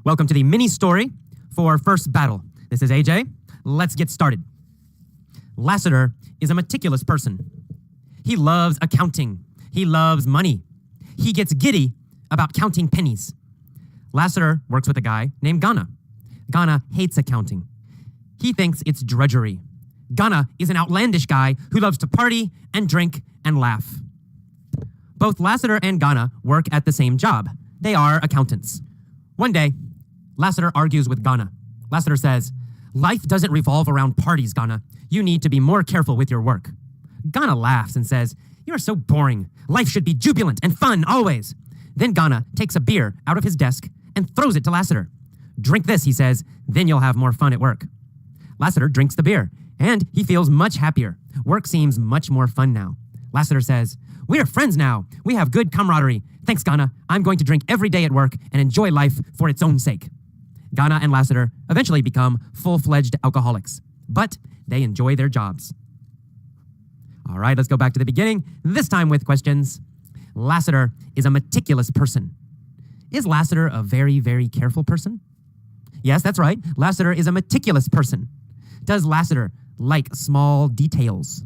Welcome to the mini story for First Battle. This is AJ. Let's get started. Lassiter is a meticulous person. He loves accounting. He loves money. He gets giddy about counting pennies. Lassiter works with a guy named Ghana. Ghana hates accounting. He thinks it's drudgery. Ghana is an outlandish guy who loves to party and drink and laugh. Both Lassiter and Ghana work at the same job. They are accountants. One day, Lassiter argues with Ghana. Lassiter says, "Life doesn't revolve around parties, Ghana. You need to be more careful with your work." Ghana laughs and says, "You are so boring. Life should be jubilant and fun always." Then Ghana takes a beer out of his desk and throws it to Lassiter. "Drink this," he says, "then you'll have more fun at work." Lassiter drinks the beer, and he feels much happier. Work seems much more fun now. Lassiter says, "We are friends now. We have good camaraderie. Thanks, Ghana. I'm going to drink every day at work and enjoy life for its own sake." Ghana and Lassiter eventually become full-fledged alcoholics, but they enjoy their jobs. All right, let's go back to the beginning, this time with questions. Lassiter is a meticulous person. Is Lassiter a very, very careful person? Yes, that's right. Lassiter is a meticulous person. Does Lassiter like small details?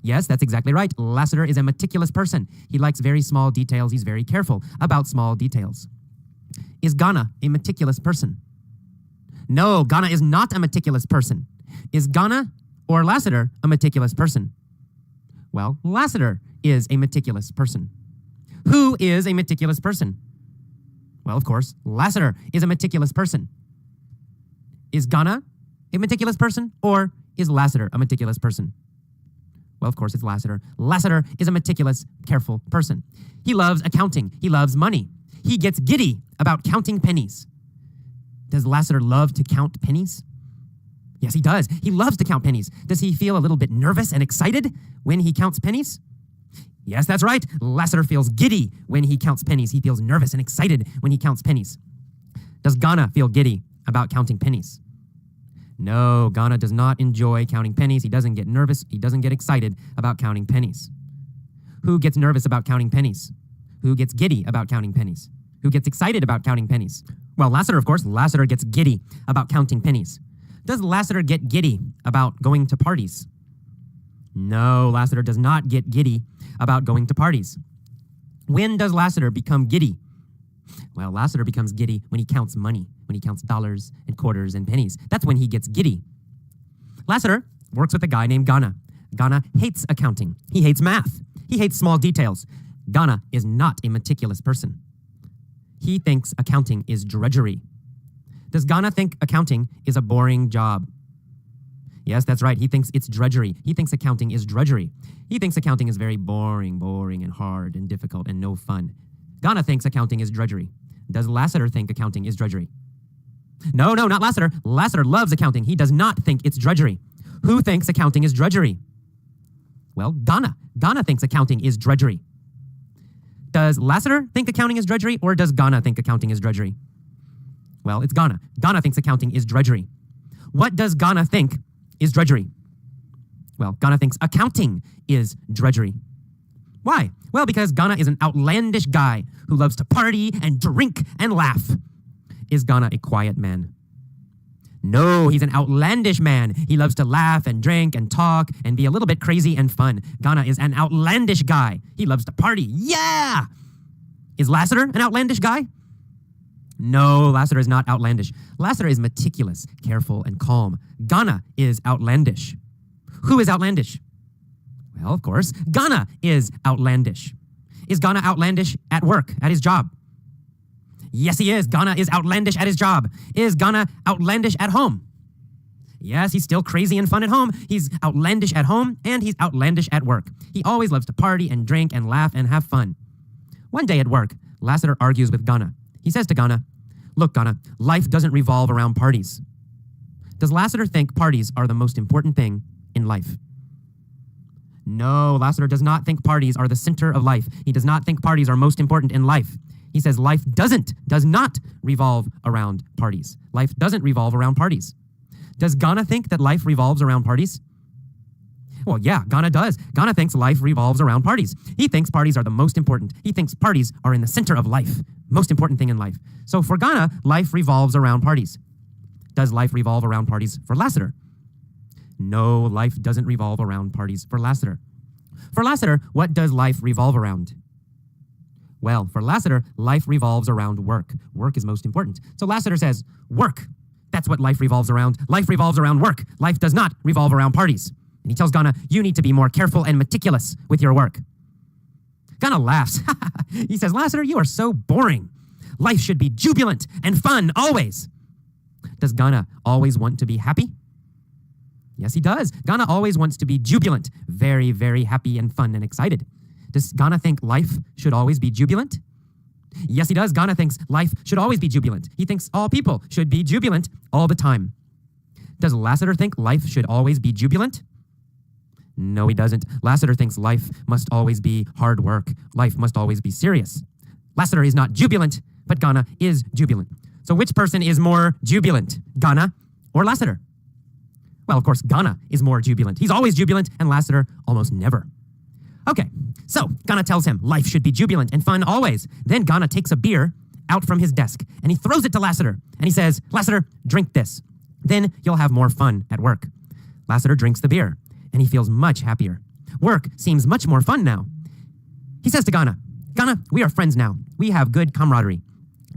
Yes, that's exactly right. Lassiter is a meticulous person. He likes very small details. He's very careful about small details. Is Ghana a meticulous person? No, Ghana is not a meticulous person. Is Ghana or Lassiter a meticulous person? Well, Lassiter is a meticulous person. Who is a meticulous person? Well, of course, Lassiter is a meticulous person. Is Ghana a meticulous person, or is Lassiter a meticulous person? Well, of course, it's Lassiter. Lassiter is a meticulous, careful person. He loves accounting. He loves money. He gets giddy about counting pennies. Does Lassiter love to count pennies? Yes, he does. He loves to count pennies. Does he feel a little bit nervous and excited when he counts pennies? Yes, that's right. Lassiter feels giddy when he counts pennies. He feels nervous and excited when he counts pennies. Does Ghana feel giddy about counting pennies? No, Ghana does not enjoy counting pennies. He doesn't get nervous. He doesn't get excited about counting pennies. Who gets nervous about counting pennies? Who gets giddy about counting pennies? Who gets excited about counting pennies? Well, Lassiter, of course. Lassiter gets giddy about counting pennies. Does Lassiter get giddy about going to parties? No, Lassiter does not get giddy about going to parties. When does Lassiter become giddy? Well, Lassiter becomes giddy when he counts money, when he counts dollars and quarters and pennies. That's when he gets giddy. Lassiter works with a guy named Ghana. Ghana hates accounting. He hates math. He hates small details. Ghana is not a meticulous person. He thinks accounting is drudgery. Does Ghana think accounting is a boring job? Yes, that's right. He thinks it's drudgery. He thinks accounting is drudgery. He thinks accounting is very boring and hard and difficult and no fun. Ghana thinks accounting is drudgery. Does Lassiter think accounting is drudgery? No, not Lassiter. Lassiter loves accounting. He does not think it's drudgery. Who thinks accounting is drudgery? Well, Ghana. Ghana thinks accounting is drudgery. Does Lassiter think accounting is drudgery, or does Ghana think accounting is drudgery? Well, it's Ghana. Ghana thinks accounting is drudgery. What does Ghana think is drudgery? Well, Ghana thinks accounting is drudgery. Why? Well, because Ghana is an outlandish guy who loves to party and drink and laugh. Is Ghana a quiet man? No, he's an outlandish man. He loves to laugh and drink and talk and be a little bit crazy and fun. Ghana is an outlandish guy. He loves to party. Yeah! Is Lassiter an outlandish guy? No, Lassiter is not outlandish. Lassiter is meticulous, careful, and calm. Ghana is outlandish. Who is outlandish? Well, of course, Ghana is outlandish. Is Ghana outlandish at work, at his job? Yes, he is. Ghana is outlandish at his job. Is Ghana outlandish at home? Yes, he's still crazy and fun at home. He's outlandish at home, and he's outlandish at work. He always loves to party and drink and laugh and have fun. One day at work, Lassiter argues with Ghana. He says to Ghana, "Look, Ghana, life doesn't revolve around parties." Does Lassiter think parties are the most important thing in life? No, Lassiter does not think parties are the center of life. He does not think parties are most important in life. He says life does not revolve around parties. Life doesn't revolve around parties. Does Ghana think that life revolves around parties? Well, yeah, Ghana does. Ghana thinks life revolves around parties. He thinks parties are the most important. He thinks parties are in the center of life, most important thing in life. So for Ghana, life revolves around parties. Does life revolve around parties for Lassiter? No, life doesn't revolve around parties for Lassiter. For Lassiter, what does life revolve around? Well, for Lassiter, life revolves around work. Work is most important. So Lassiter says, work. That's what life revolves around. Life revolves around work. Life does not revolve around parties. And he tells Ghana, you need to be more careful and meticulous with your work. Ghana laughs. He says, Lassiter, you are so boring. Life should be jubilant and fun always. Does Ghana always want to be happy? Yes, he does. Ghana always wants to be jubilant, very, very happy and fun and excited. Does Ghana think life should always be jubilant? Yes, he does. Ghana thinks life should always be jubilant. He thinks all people should be jubilant all the time. Does Lassiter think life should always be jubilant? No, he doesn't. Lassiter thinks life must always be hard work. Life must always be serious. Lassiter is not jubilant, but Ghana is jubilant. So which person is more jubilant, Ghana or Lassiter? Well, of course, Ghana is more jubilant. He's always jubilant, and Lassiter almost never. Okay, so Ghana tells him life should be jubilant and fun always. Then Ghana takes a beer out from his desk, and he throws it to Lassiter, and he says, Lassiter, drink this. Then you'll have more fun at work. Lassiter drinks the beer, and he feels much happier. Work seems much more fun now. He says to Ghana, Ghana, we are friends now. We have good camaraderie.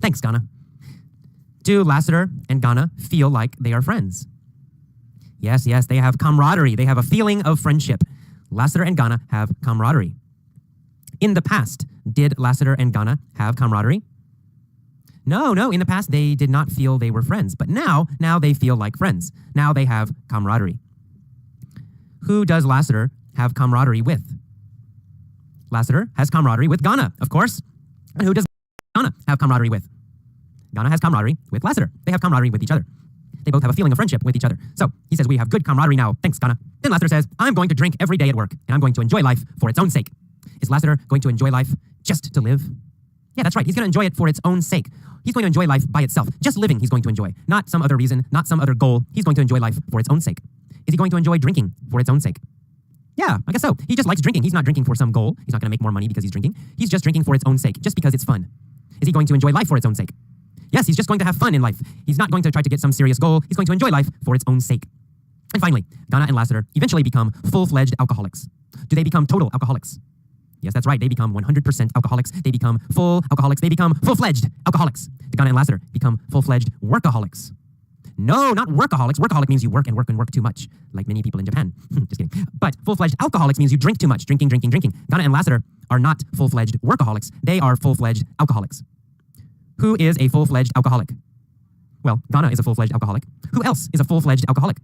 Thanks, Ghana. Do Lassiter and Ghana feel like they are friends? Yes, they have camaraderie. They have a feeling of friendship. Lassiter and Ghana have camaraderie. In the past, did Lassiter and Ghana have camaraderie? No, in the past they did not feel they were friends, but now they feel like friends. Now they have camaraderie. Who does Lassiter have camaraderie with? Lassiter has camaraderie with Ghana, of course. And who does Ghana have camaraderie with? Ghana has camaraderie with Lassiter. They have camaraderie with each other. They both have a feeling of friendship with each other. So he says, we have good camaraderie now. Thanks, Ghana. Then Lassiter says, I'm going to drink every day at work, and I'm going to enjoy life for its own sake. Is Lassiter going to enjoy life just to live? Yeah, that's right. He's going to enjoy it for its own sake. He's going to enjoy life by itself. Just living he's going to enjoy. Not some other reason, not some other goal. He's going to enjoy life for its own sake. Is he going to enjoy drinking for its own sake? Yeah, I guess so. He just likes drinking. He's not drinking for some goal. He's not going to make more money because he's drinking. He's just drinking for its own sake, just because it's fun. Is he going to enjoy life for its own sake? Yes, he's just going to have fun in life. He's not going to try to get some serious goal. He's going to enjoy life for its own sake. And finally, Ghana and Lassiter eventually become full-fledged alcoholics. Do they become total alcoholics? Yes, that's right. They become 100% alcoholics. They become full alcoholics. They become full-fledged alcoholics. Do Ghana and Lassiter become full-fledged workaholics? No, not workaholics. Workaholic means you work and work and work too much, like many people in Japan. Just kidding. But full-fledged alcoholics means you drink too much. Drinking. Ghana and Lassiter are not full-fledged workaholics. They are full-fledged alcoholics. Who is a full-fledged alcoholic? Well, Ghana is a full-fledged alcoholic. Who else is a full-fledged alcoholic?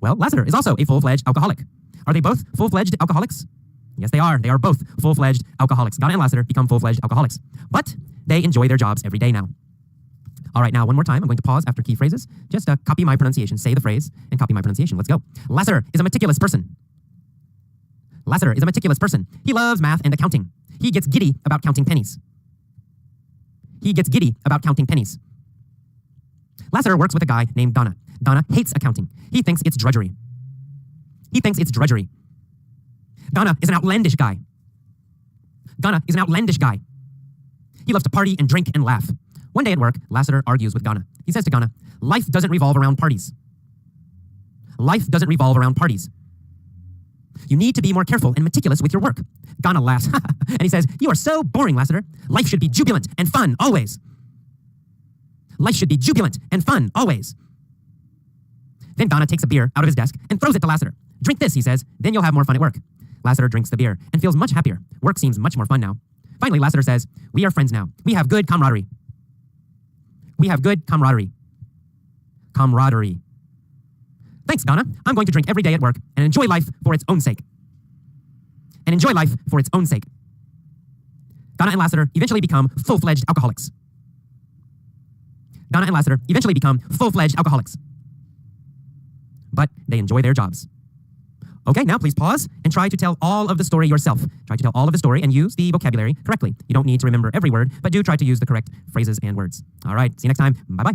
Well, Lassiter is also a full-fledged alcoholic. Are they both full-fledged alcoholics? Yes, they are. They are both full-fledged alcoholics. Ghana and Lassiter become full-fledged alcoholics. But they enjoy their jobs every day now. All right, now one more time. I'm going to pause after key phrases. Just copy my pronunciation. Say the phrase and copy my pronunciation. Let's go. Lassiter is a meticulous person. Lassiter is a meticulous person. He loves math and accounting. He gets giddy about counting pennies. He gets giddy about counting pennies. Lassiter works with a guy named Ghana. Ghana hates accounting. He thinks it's drudgery. Ghana is an outlandish guy. He loves to party and drink and laugh. One day at work, Lassiter argues with Ghana. He says to Ghana, life doesn't revolve around parties. You need to be more careful and meticulous with your work. Ghana laughs, and he says, you are so boring, Lassiter. Life should be jubilant and fun always. Then Ghana takes a beer out of his desk and throws it to Lassiter. Drink this, he says, then you'll have more fun at work. Lassiter drinks the beer and feels much happier. Work seems much more fun now. Finally, Lassiter says, we are friends now. We have good camaraderie. Thanks, Ghana. I'm going to drink every day at work and enjoy life for its own sake. Ghana and Lassiter eventually become full-fledged alcoholics. But they enjoy their jobs. Okay, now please pause and try to tell all of the story yourself. Try to tell all of the story and use the vocabulary correctly. You don't need to remember every word, but do try to use the correct phrases and words. All right, see you next time. Bye-bye.